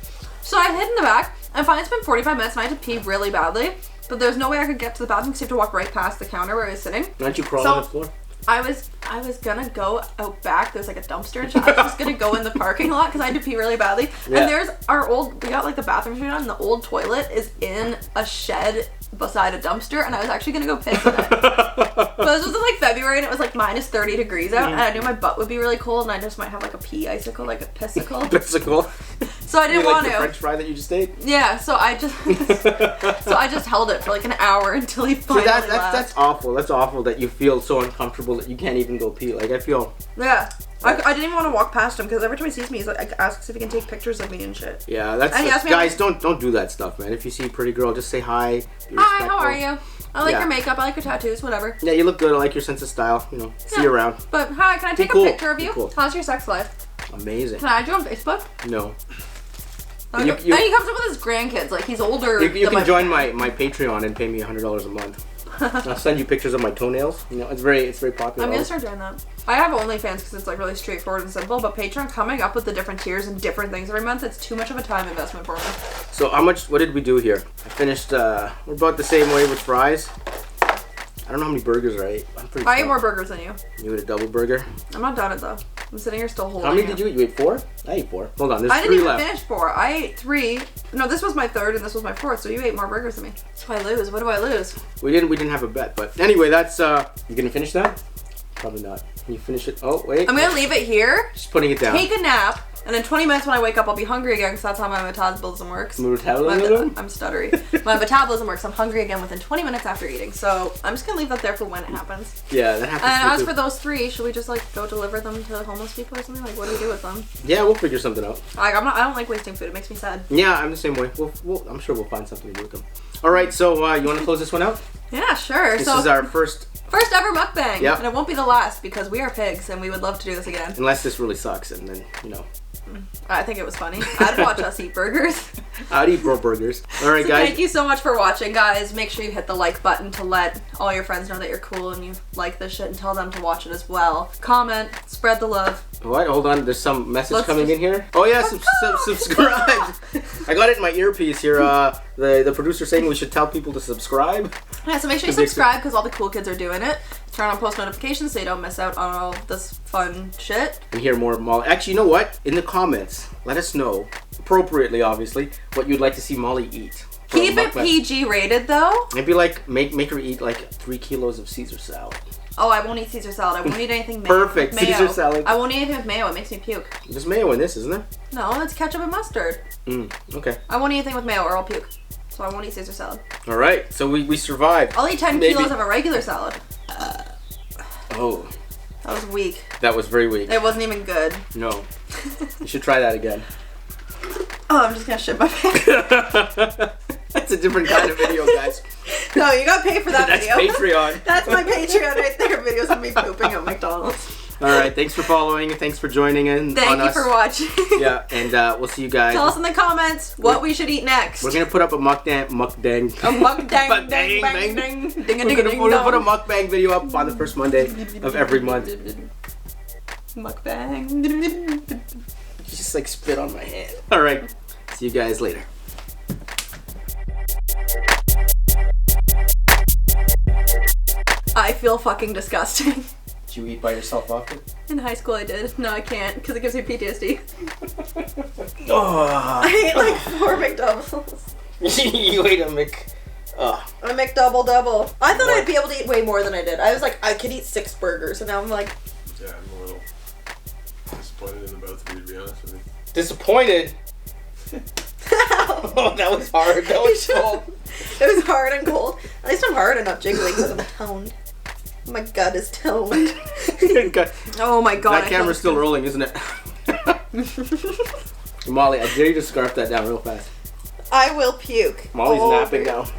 Speaker 2: So I hid in the back, and finally it's been 45 minutes and I had to pee really badly. But there's no way I could get to the bathroom because you have to walk right past the counter where I was sitting.
Speaker 1: Why don't you crawl on the floor?
Speaker 2: I was gonna go out back. There's like a dumpster and shit. I was just gonna go in the parking lot because I had to pee really badly. Yeah. And there's we got like the bathrooms right on, and the old toilet is in a shed beside a dumpster, and I was actually gonna go piss in it. But this was in like February and it was like minus 30 degrees out, and I knew my butt would be really cold and I just might have like a pee icicle, like a pissicle.
Speaker 1: Pissicle.
Speaker 2: So I didn't want
Speaker 1: the
Speaker 2: to.
Speaker 1: French fry that you just ate?
Speaker 2: Yeah, so I just held it for like an hour until he finally left.
Speaker 1: That's awful. That's awful that you feel so uncomfortable that you can't even go pee. Like I feel.
Speaker 2: Yeah. I didn't even want to walk past him because every time he sees me, he's like asks if he can take pictures of me and shit.
Speaker 1: Yeah, guys, don't do that stuff, man. If you see a pretty girl, just say hi.
Speaker 2: Hi, how are you? I like your makeup. I like your tattoos. Whatever.
Speaker 1: Yeah, you look good. I like your sense of style. You know, see you around.
Speaker 2: But hi, can I take a picture of you?
Speaker 1: Cool.
Speaker 2: How's your sex life?
Speaker 1: Amazing.
Speaker 2: Can I add you on Facebook?
Speaker 1: No.
Speaker 2: And he comes up with his grandkids. Like he's older.
Speaker 1: You can join my Patreon and pay me $100 a month. I'll send you pictures of my toenails. You know, it's very popular.
Speaker 2: I'm gonna start doing that. I have OnlyFans because it's like really straightforward and simple, but Patreon coming up with the different tiers and different things every month, it's too much of a time investment for me.
Speaker 1: So what did we do here? I finished, we're about the same way with fries. I don't know how many burgers I ate.
Speaker 2: I ate more burgers than you.
Speaker 1: You ate a double burger?
Speaker 2: I'm not done it though. I'm sitting here still holding
Speaker 1: How many did you eat? You ate 4? I ate 4. Hold on, there's 3 left.
Speaker 2: I didn't even finish 4. I ate 3. No, this was my 3rd and this was my 4th, so you ate more burgers than me. So I lose. What do I lose?
Speaker 1: We didn't have a bet, but anyway, that's you gonna finish that? Probably not. Can you finish it? Oh wait.
Speaker 2: I'm gonna leave it here.
Speaker 1: Just putting it down.
Speaker 2: Take a nap. And in 20 minutes when I wake up, I'll be hungry again because that's how my metabolism works.
Speaker 1: Metabolism?
Speaker 2: I'm stuttery. My metabolism works. I'm hungry again within 20 minutes after eating. So I'm just going to leave that there for when it happens.
Speaker 1: Yeah, that happens.
Speaker 2: And as for those 3, should we just like go deliver them to homeless people or something? Like, what do we do with them?
Speaker 1: Yeah, we'll figure something out.
Speaker 2: Like, I don't like wasting food. It makes me sad.
Speaker 1: Yeah, I'm the same way. I'm sure we'll find something to do with them. All right, so you want to close this one out?
Speaker 2: Yeah, sure.
Speaker 1: This is our first
Speaker 2: ever mukbang.
Speaker 1: Yep.
Speaker 2: And it won't be the last because we are pigs and we would love to do this again.
Speaker 1: Unless this really sucks and then, you know.
Speaker 2: I think it was funny. I'd watch us eat burgers.
Speaker 1: I'd eat more burgers. All right, guys.
Speaker 2: Thank you so much for watching, guys. Make sure you hit the like button to let all your friends know that you're cool and you like this shit and tell them to watch it as well. Comment, spread the love.
Speaker 1: What? Hold on. There's some message coming in here. Oh, yeah. Subscribe. I got it in my earpiece here. The producer saying we should tell people to subscribe.
Speaker 2: Yeah, so make sure you subscribe because all the cool kids are doing it. Turn on post notifications so you don't miss out on all this fun shit.
Speaker 1: And hear more of Molly. Actually, you know what? In the comments, let us know, appropriately, obviously, what you'd like to see Molly eat.
Speaker 2: Keep it PG rated, though.
Speaker 1: Maybe like make her eat like 3 kilos of Caesar salad.
Speaker 2: Oh, I won't eat Caesar salad. I won't eat anything mayo.
Speaker 1: Perfect. Caesar salad.
Speaker 2: I won't eat anything with mayo. It makes me puke.
Speaker 1: There's mayo in this, isn't there?
Speaker 2: No, it's ketchup and mustard.
Speaker 1: Okay.
Speaker 2: I won't eat anything with mayo or I'll puke. So I won't eat Caesar salad.
Speaker 1: All right. So we survived.
Speaker 2: I'll eat 10 kilos of a regular salad.
Speaker 1: Oh.
Speaker 2: That was weak.
Speaker 1: That was very weak.
Speaker 2: It wasn't even good.
Speaker 1: No. You should try that again.
Speaker 2: Oh, I'm just gonna shit my pants.
Speaker 1: That's a different kind of video, guys.
Speaker 2: No, you gotta pay for that video.
Speaker 1: That's Patreon.
Speaker 2: That's my Patreon right there. Videos of me pooping at McDonald's.
Speaker 1: All right, thanks for following. Thanks for joining in.
Speaker 2: Thank you for watching.
Speaker 1: Yeah, and we'll see you guys.
Speaker 2: Tell us in the comments what we should eat next.
Speaker 1: We're gonna put up a mukbang.
Speaker 2: A mukbang. Ding a ding.
Speaker 1: We're gonna put a mukbang video up on the first Monday of every month.
Speaker 2: Mukbang.
Speaker 1: You just like spit on my hand. All right, see you guys later.
Speaker 2: I feel fucking disgusting.
Speaker 1: Did you eat by yourself often?
Speaker 2: In high school I did. No, I can't because it gives me PTSD.
Speaker 1: Oh.
Speaker 2: I ate like 4 McDoubles.
Speaker 1: You ate a
Speaker 2: A McDouble. I thought I'd be able to eat way more than I did. I was like, I could eat 6 burgers, and now I'm like...
Speaker 5: Yeah, I'm a little disappointed in the both of you, to be honest with you.
Speaker 1: Disappointed? Oh, that was hard. That was cold.
Speaker 2: It was hard and cold. At least I'm hard and not jiggling because I'm toned. My gut is toned.
Speaker 1: God,
Speaker 2: Oh my god.
Speaker 1: that camera's still rolling, isn't it? Molly, I dare you to scarf that down real fast.
Speaker 2: I will puke.
Speaker 1: Molly's
Speaker 2: all
Speaker 1: napping
Speaker 2: over.
Speaker 1: now.